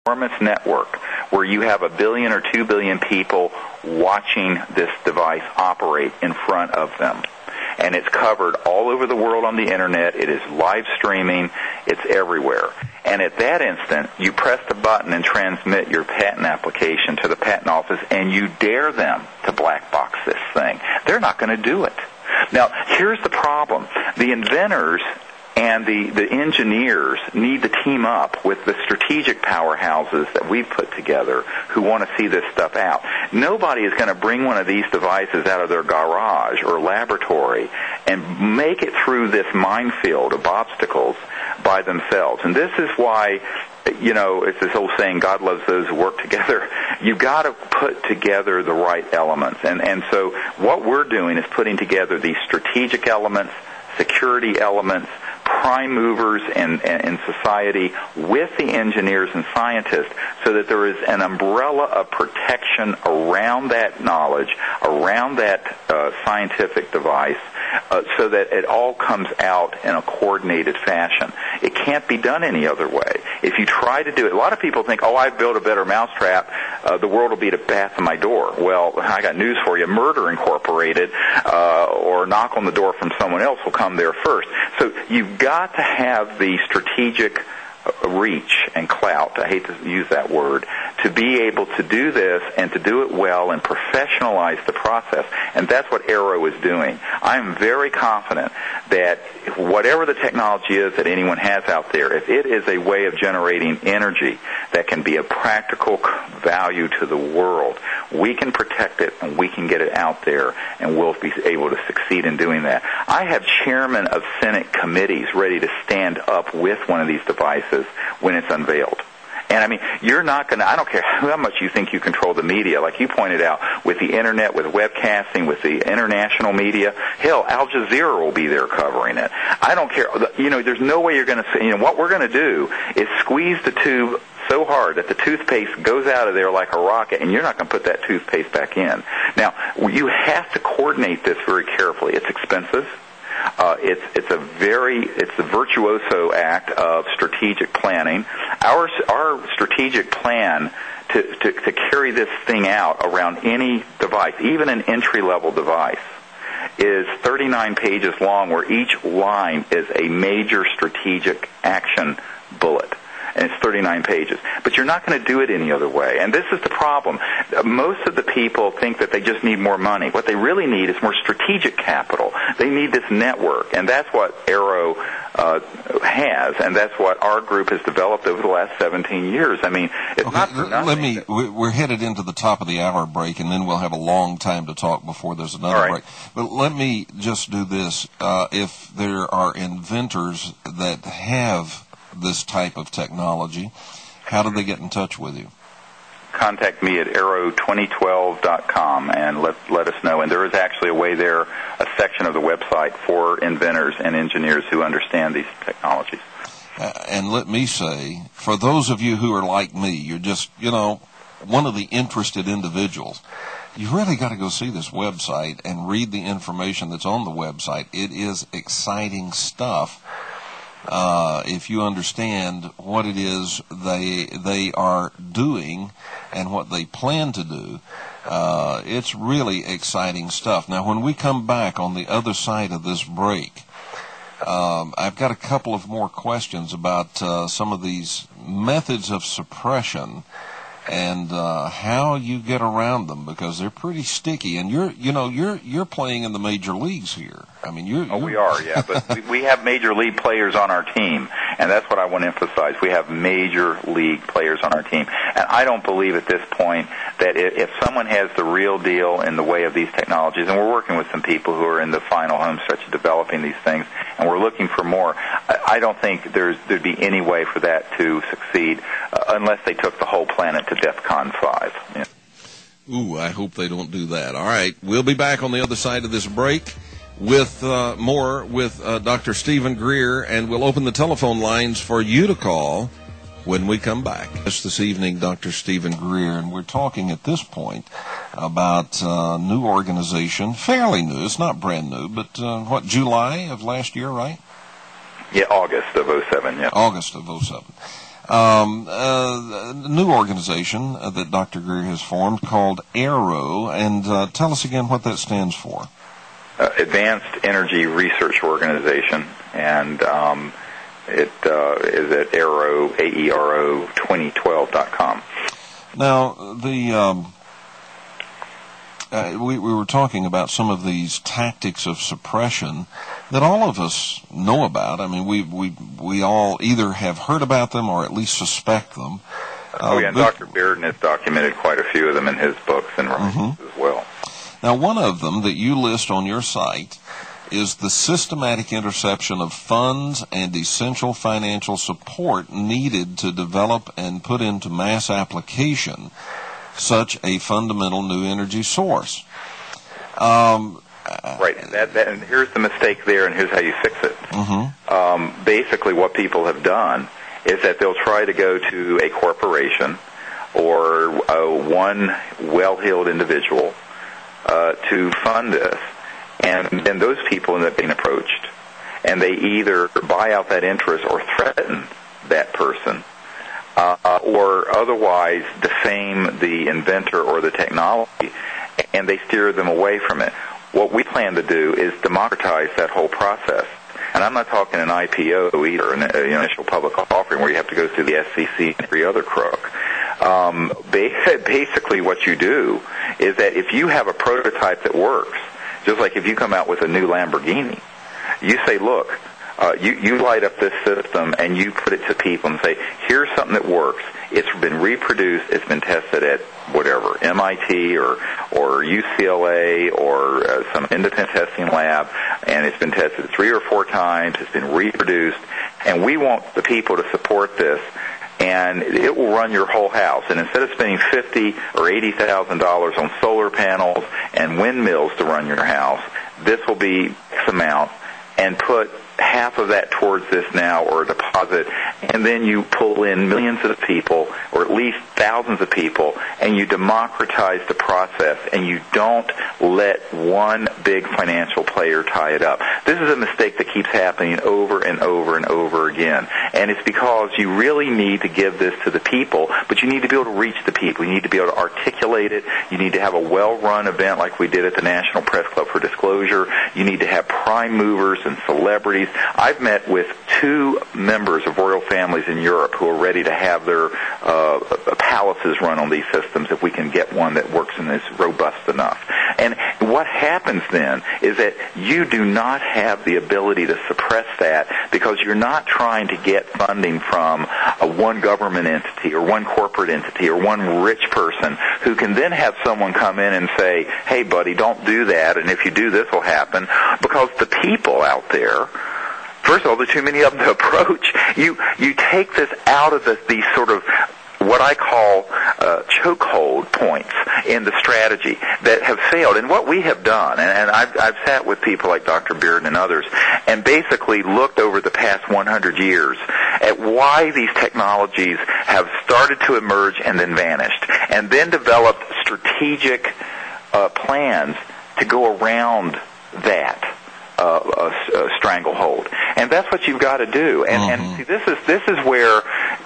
enormous network where you have 1 billion or 2 billion people watching this device operate in front of them. And it's covered all over the world on the internet. It is live streaming. It's everywhere. And at that instant, you press the button and transmit your patent application to the patent office, and you dare them to black box this thing. They're not going to do it. Now, here's the problem. The inventors and the engineers need to team up with the strategic powerhouses that we've put together who want to see this stuff out. Nobody is going to bring one of these devices out of their garage or laboratory and make it through this minefield of obstacles by themselves. And this is why, you know, it's this old saying, God loves those who work together. You've got to put together the right elements. And so what we're doing is putting together these strategic elements, security elements, prime movers in society with the engineers and scientists so that there is an umbrella of protection around that knowledge, around that scientific device, so that it all comes out in a coordinated fashion. It can't be done any other way. If you try to do it, a lot of people think, oh, I've built a better mousetrap, the world will be at a path to my door. Well, I got news for you. Murder Incorporated or knock on the door from someone else will come there first. So you've got to have the strategic reach and clout, I hate to use that word, to be able to do this and to do it well and professionalize the process. And that's what Arrow is doing. I'm very confident that whatever the technology is that anyone has out there, if it is a way of generating energy that can be a practical value to the world, we can protect it and we can get it out there, and we'll be able to succeed in doing that. I have chairmen of Senate committees ready to stand up with one of these devices when it's unveiled. And I mean, you're not going to, I don't care how much you think you control the media, like you pointed out, with the internet, with webcasting, with the international media. Hell, Al Jazeera will be there covering it. I don't care. You know, there's no way you're going to say, you know, what we're going to do is squeeze the tube so hard that the toothpaste goes out of there like a rocket, and you're not going to put that toothpaste back in. Now, you have to coordinate this very carefully. It's expensive. It's a virtuoso act of strategic planning. Our strategic plan to carry this thing out around any device, even an entry-level device, is 39 pages long, where each line is a major strategic action bullet. And it's 39 pages. But you're not going to do it any other way. And this is the problem. Most of the people think that they just need more money. What they really need is more strategic capital. They need this network. And that's what Arrow has, and that's what our group has developed over the last 17 years. I mean, it's not for nothing. We're headed into the top of the hour break, and then we'll have a long time to talk before there's another break. But let me just do this. If there are inventors that have this type of technology, how do they get in touch with you? Contact me at arrow2012.com and let us know. And there is actually a way there, a section of the website for inventors and engineers who understand these technologies. And let me say, for those of you who are like me, you're just, you know, one of the interested individuals, you really got to go see this website and read the information that's on the website. It is exciting stuff. If you understand what it is they are doing and what they plan to do, it's really exciting stuff. Now, when we come back on the other side of this break, I've got a couple of more questions about some of these methods of suppression and how you get around them, because they're pretty sticky. And you're playing in the major leagues here. I mean, we are, yeah. But we have major league players on our team, and that's what I want to emphasize. We have major league players on our team, and I don't believe at this point that if someone has the real deal in the way of these technologies, and we're working with some people who are in the final home stretch of developing these things, and we're looking for more. I don't think there'd be any way for that to succeed unless they took the whole planet to DEFCON 5. Yeah. Ooh, I hope they don't do that. All right, we'll be back on the other side of this break with more with Dr. Stephen Greer, and we'll open the telephone lines for you to call when we come back. This evening, Dr. Stephen Greer, and we're talking at this point about new organization, fairly new. It's not brand new, but July of last year, right? Yeah, August of 07, yeah. August of 07. A new organization that Dr. Greer has formed called AERO, and tell us again what that stands for. Advanced Energy Research Organization, and it is at AERO, AERO 2012.com. Now, we were talking about some of these tactics of suppression that all of us know about. I mean, we all either have heard about them or at least suspect them. And Dr. Bearden has documented quite a few of them in his books and writings as well. Now, one of them that you list on your site is the systematic interception of funds and essential financial support needed to develop and put into mass application such a fundamental new energy source. Right, and here's the mistake there, and here's how you fix it. Basically, what people have done is that they'll try to go to a corporation or one well-heeled individual to fund this, and then those people end up being approached, and they either buy out that interest or threaten that person, or otherwise defame the inventor or the technology, and they steer them away from it. What we plan to do is democratize that whole process. And I'm not talking an IPO either, an initial public offering where you have to go through the SEC and every other crook. Basically what you do is that if you have a prototype that works, just like if you come out with a new Lamborghini, you say, look, you light up this system and you put it to people and say, here's something that works. It's been reproduced. It's been tested at whatever, MIT or UCLA or some independent testing lab, and it's been tested 3 or 4 times. It's been reproduced, and we want the people to support this, and it will run your whole house. And instead of spending $50,000 or $80,000 on solar panels and windmills to run your house, this will be X amount, and put half of that towards this now, or a deposit, and then you pull in millions of people, or at least thousands of people, and you democratize the process, and you don't let one big financial player tie it up. This is a mistake that keeps happening over and over and over again, and it's because you really need to give this to the people, but you need to be able to reach the people. You need to be able to articulate it. You need to have a well-run event like we did at the National Press Club for Disclosure. You need to have prime movers and celebrities. I've met with 2 members of royal families in Europe who are ready to have their palaces run on these systems if we can get one that works and is robust enough. And what happens then is that you do not have the ability to suppress that because you're not trying to get funding from one government entity or one corporate entity or one rich person who can then have someone come in and say, hey, buddy, don't do that, and if you do, this will happen, because the people out there, first of all, there are too many of them to approach. You take this out of these sort of what I call chokehold points in the strategy that have failed. And what we have done, and I've sat with people like Dr. Bearden and others, and basically looked over the past 100 years at why these technologies have started to emerge and then vanished, and then developed strategic plans to go around that stranglehold, and that's what you've got to do. And see, this is where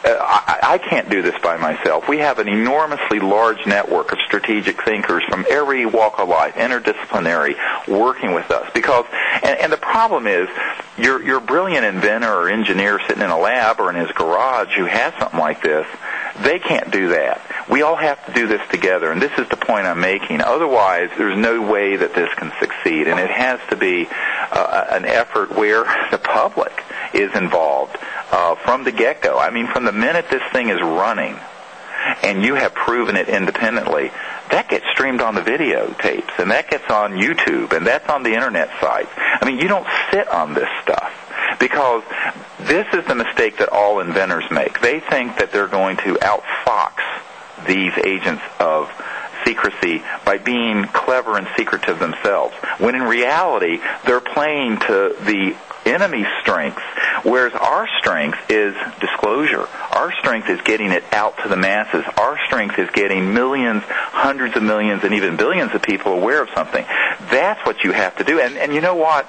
I can't do this by myself. We have an enormously large network of strategic thinkers from every walk of life, interdisciplinary, working with us. Because, and the problem is, your brilliant inventor or engineer sitting in a lab or in his garage who has something like this, they can't do that. We all have to do this together, and this is the point I'm making. Otherwise, there's no way that this can succeed, and it has to be an effort where the public is involved from the get-go. I mean, from the minute this thing is running, and you have proven it independently, that gets streamed on the videotapes, and that gets on YouTube, and that's on the Internet sites. I mean, you don't sit on this stuff, because this is the mistake that all inventors make. They think that they're going to outfox these agents of secrecy by being clever and secretive themselves, when in reality they're playing to the enemy's strengths, whereas our strength is disclosure. Our strength is getting it out to the masses. Our strength is getting millions, hundreds of millions, and even billions of people aware of something. That's what you have to do. And you know what?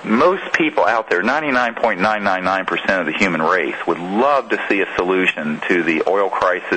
most people out there, 99.999% of the human race, would love to see a solution to the oil crisis,